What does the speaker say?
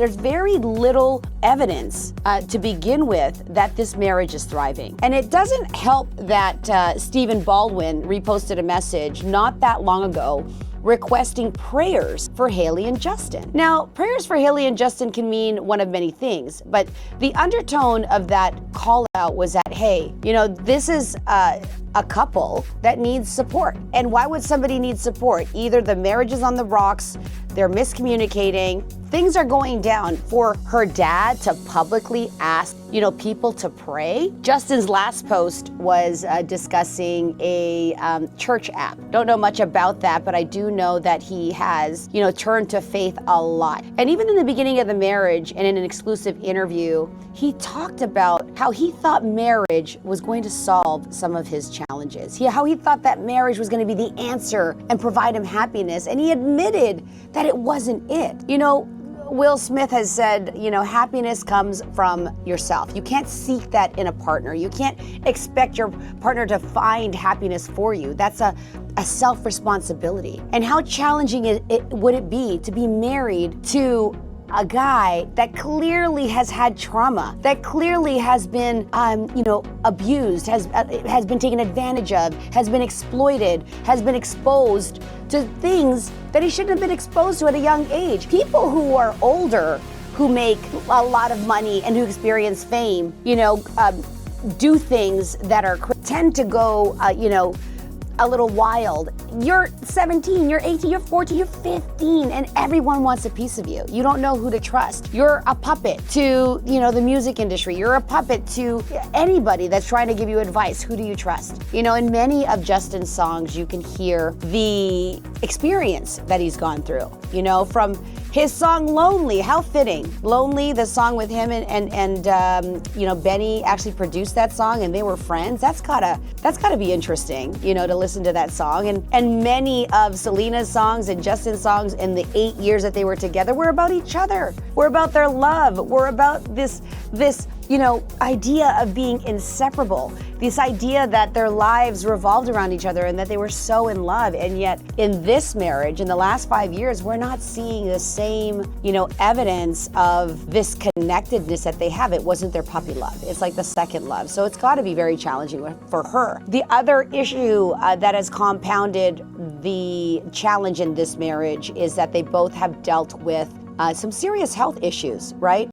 There's very little evidence to begin with that this marriage is thriving. And it doesn't help that Stephen Baldwin reposted a message not that long ago requesting prayers for Hailey and Justin. Now, prayers for Hailey and Justin can mean one of many things, but the undertone of that call out was that, hey, you know, this is a couple that needs support. And why would somebody need support? Either the marriage is on the rocks, they're miscommunicating, things are going down. For her dad to publicly ask, you know, people to pray. Justin's last post was discussing a church app. Don't know much about that, but I do know that he has, you know, turned to faith a lot. And even in the beginning of the marriage and in an exclusive interview, he talked about how he thought marriage was going to solve some of his challenges. How he thought that marriage was going to be the answer and provide him happiness. And he admitted that it wasn't it. You know, Will Smith has said, you know, happiness comes from yourself. You can't seek that in a partner. You can't expect your partner to find happiness for you. That's a self-responsibility. And how challenging would it be to be married to a guy that clearly has had trauma, that clearly has been, you know, abused, has been taken advantage of, has been exploited, has been exposed to things that he shouldn't have been exposed to at a young age. People who are older, who make a lot of money and who experience fame, you know, do things that tend to go, you know, a little wild. You're 17, you're 18, you're 14, you're 15, and everyone wants a piece of you. You don't know who to trust. You're a puppet to, you know, the music industry. You're a puppet to anybody that's trying to give you advice. Who do you trust? You know, in many of Justin's songs, you can hear the experience that he's gone through. You know, from his song Lonely, how fitting. Lonely, the song with him and you know, Benny actually produced that song and they were friends. That's gotta be interesting, you know, to listen to that song. And many of Selena's songs and Justin's songs in the 8 years that they were together were about each other. Were about their love. Were about this, you know, idea of being inseparable. This idea that their lives revolved around each other and that they were so in love. And yet in this marriage, in the last 5 years, we're not seeing the same, you know, evidence of this connectedness that they have. It wasn't their puppy love. It's like the second love. So it's got to be very challenging for her. The other issue that has compounded the challenge in this marriage is that they both have dealt with some serious health issues, right?